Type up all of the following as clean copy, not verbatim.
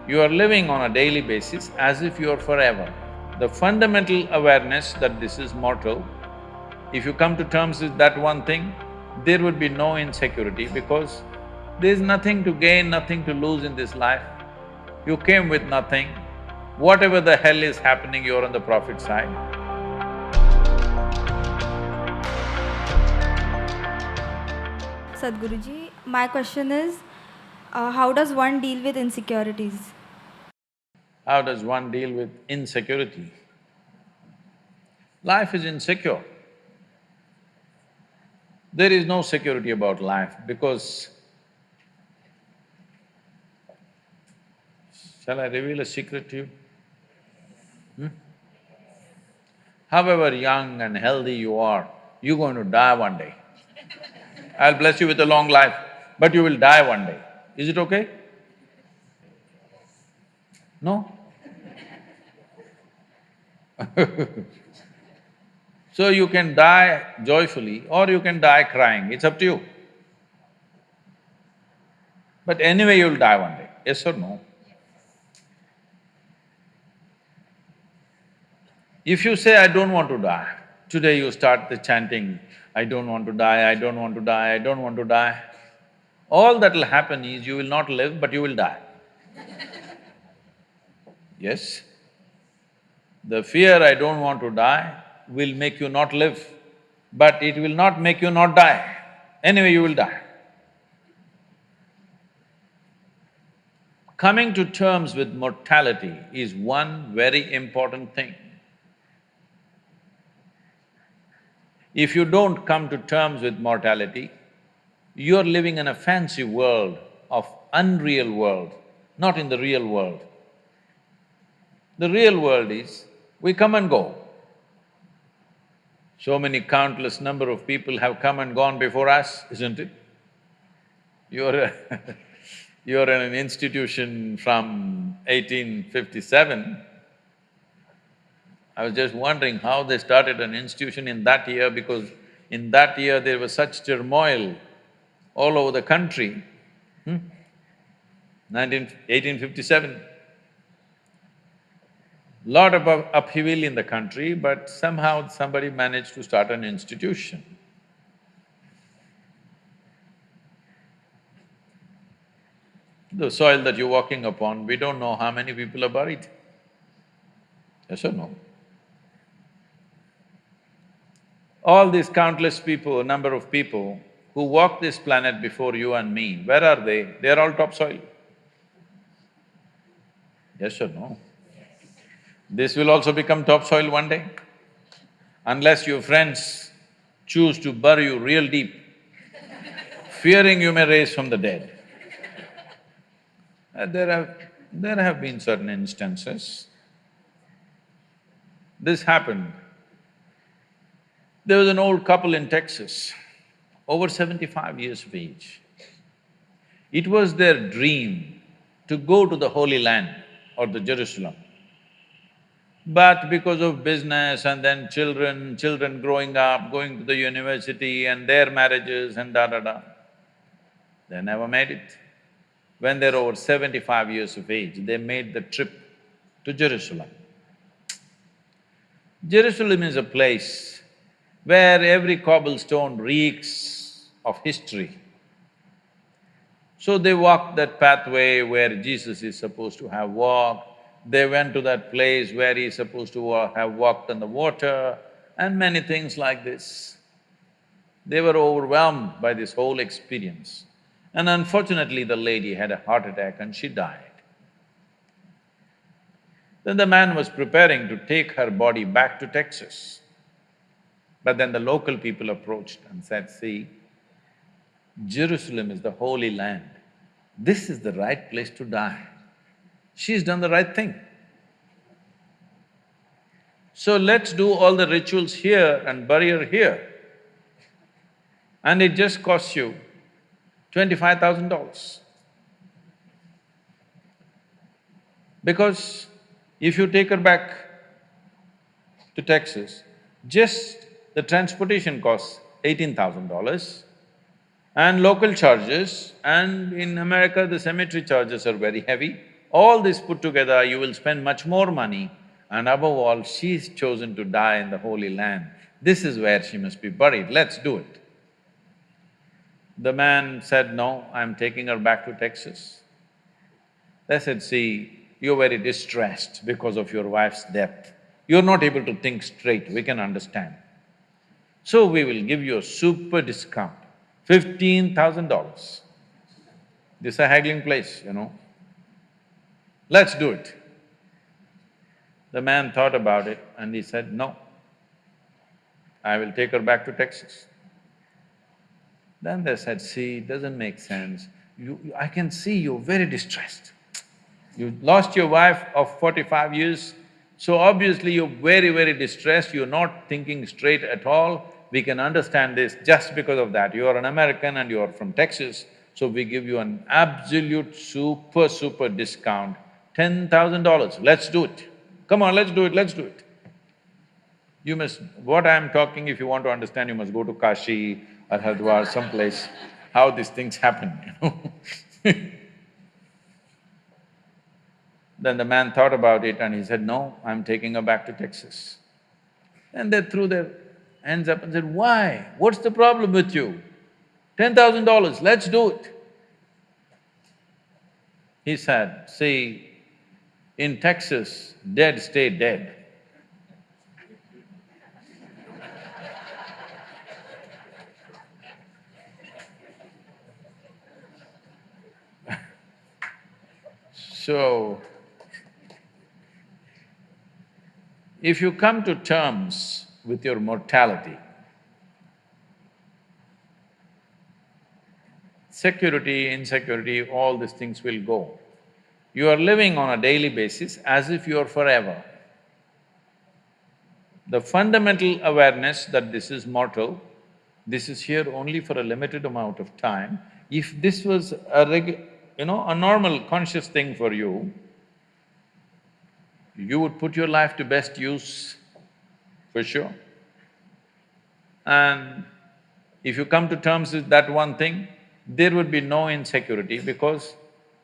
You are living on a daily basis as if you are forever. The fundamental awareness that this is mortal, if you come to terms with that one thing, there would be no insecurity because there's nothing to gain, nothing to lose in this life. You came with nothing. Whatever the hell is happening, you're on the profit side. Sadhguruji, my question is, how does one deal with insecurities? How does one deal with insecurity? Life is insecure. There is no security about life because… Shall I reveal a secret to you? However young and healthy you are, you're going to die one day. I'll bless you with a long life, but you will die one day. Is it okay? No? So you can die joyfully or you can die crying, it's up to you. But anyway you'll die one day, yes or no? If you say, I don't want to die, today you start the chanting, I don't want to die, I don't want to die, I don't want to die. All that'll happen is you will not live, but you will die. Yes? The fear, I don't want to die, will make you not live, but it will not make you not die. Anyway, you will die. Coming to terms with mortality is one very important thing. If you don't come to terms with mortality, you're living in a fancy world of unreal world, not in the real world. The real world is, we come and go. So many countless number of people have come and gone before us, isn't it? You're you're in an institution from 1857. I was just wondering how they started an institution in that year because in that year there was such turmoil all over the country. 1857. Lot of upheaval in the country, but somehow somebody managed to start an institution. The soil that you're walking upon, we don't know how many people are buried. Yes or no? All these countless people, number of people who walk this planet before you and me, where are they? They're all topsoil. Yes or no? This will also become topsoil one day. Unless your friends choose to bury you real deep, fearing you may raise from the dead. There have been certain instances. This happened. There was an old couple in Texas, over 75 years of age. It was their dream to go to the Holy Land or the Jerusalem. But because of business and then children growing up, going to the university and their marriages and da-da-da, they never made it. When they're over 75 years of age, they made the trip to Jerusalem. Jerusalem is a place where every cobblestone reeks of history. So they walked that pathway where Jesus is supposed to have walked. They went to that place where he's supposed to have walked on the water and many things like this. They were overwhelmed by this whole experience. And unfortunately, the lady had a heart attack and she died. Then the man was preparing to take her body back to Texas. But then the local people approached and said, see, Jerusalem is the Holy Land. This is the right place to die. She's done the right thing. So let's do all the rituals here and bury her here. And it just costs you $25,000. Because if you take her back to Texas, just the transportation costs $18,000 and local charges, and in America the cemetery charges are very heavy. All this put together, you will spend much more money, and above all, she's chosen to die in the Holy Land. This is where she must be buried, let's do it. The man said, no, I'm taking her back to Texas. They said, see, you're very distressed because of your wife's death. You're not able to think straight, we can understand. So we will give you a super discount, $15,000. This is a haggling place, you know. Let's do it. The man thought about it and he said, no, I will take her back to Texas. Then they said, see, it doesn't make sense. I can see you're very distressed. You lost your wife of 45 years, so obviously you're very, very distressed, you're not thinking straight at all. We can understand this just because of that. You are an American and you are from Texas, so we give you an absolute super discount, $10,000. Let's do it. Come on, let's do it, let's do it. You must… what I'm talking, if you want to understand, you must go to Kashi or Haridwar, someplace, how these things happen, you know. Then the man thought about it and he said, no, I'm taking her back to Texas. And they threw their hands up and said, why? What's the problem with you? $10,000, let's do it. He said, see, in Texas, dead stay dead. So, if you come to terms with your mortality, security, insecurity, all these things will go. You are living on a daily basis as if you are forever. The fundamental awareness that this is mortal, this is here only for a limited amount of time. If this was a normal conscious thing for you, you would put your life to best use, for sure. And if you come to terms with that one thing, there would be no insecurity because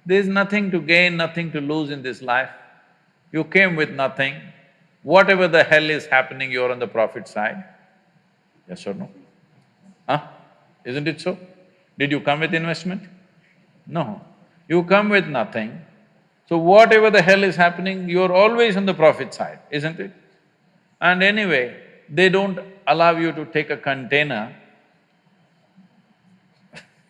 there's nothing to gain, nothing to lose in this life. You came with nothing. Whatever the hell is happening, you're on the profit side. Yes or no? Huh? Isn't it so? Did you come with investment? No. You come with nothing. So whatever the hell is happening, you're always on the profit side, isn't it? And anyway, they don't allow you to take a container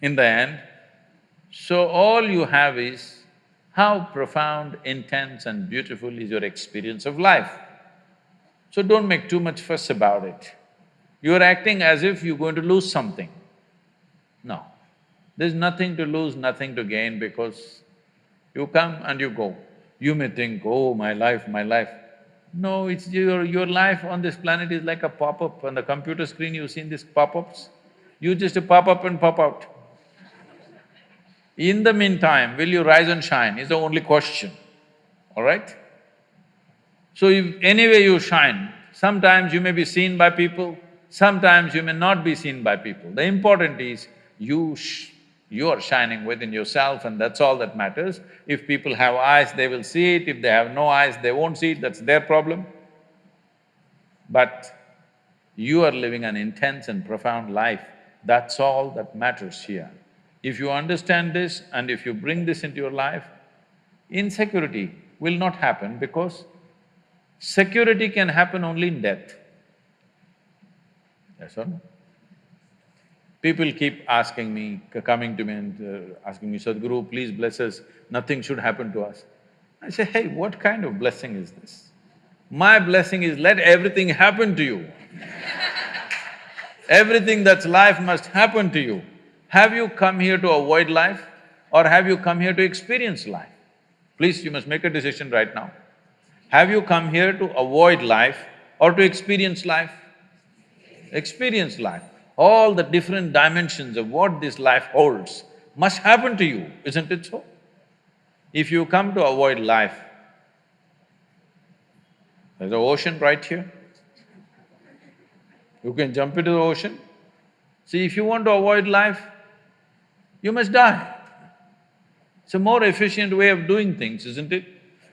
in the end. So all you have is how profound, intense and beautiful is your experience of life. So don't make too much fuss about it. You're acting as if you're going to lose something. No, there's nothing to lose, nothing to gain because you come and you go. You may think, oh, my life, my life. No, it's your life on this planet is like a pop-up. On the computer screen, you've seen these pop-ups? You just pop up and pop out. In the meantime, will you rise and shine is the only question, all right? So if anyway you shine, sometimes you may be seen by people, sometimes you may not be seen by people. The important is you are shining within yourself and that's all that matters. If people have eyes, they will see it, if they have no eyes, they won't see it, that's their problem. But you are living an intense and profound life, that's all that matters here. If you understand this and if you bring this into your life, insecurity will not happen because security can happen only in death. Yes or no? People keep asking me, coming to me and asking me, Sadhguru, please bless us, nothing should happen to us. I say, hey, what kind of blessing is this? My blessing is let everything happen to you. Everything that's life must happen to you. Have you come here to avoid life or have you come here to experience life? Please, you must make a decision right now. Have you come here to avoid life or to experience life? Experience life. All the different dimensions of what this life holds must happen to you, isn't it so? If you come to avoid life, there's an ocean right here. You can jump into the ocean. See, if you want to avoid life, you must die. It's a more efficient way of doing things, isn't it?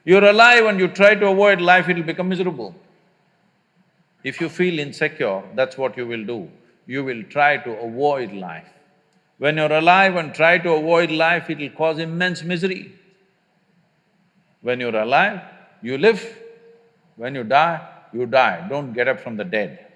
You're alive and you try to avoid life, it'll become miserable. If you feel insecure, that's what you will do. You will try to avoid life. When you're alive and try to avoid life, it'll cause immense misery. When you're alive, you live. When you die, don't get up from the dead.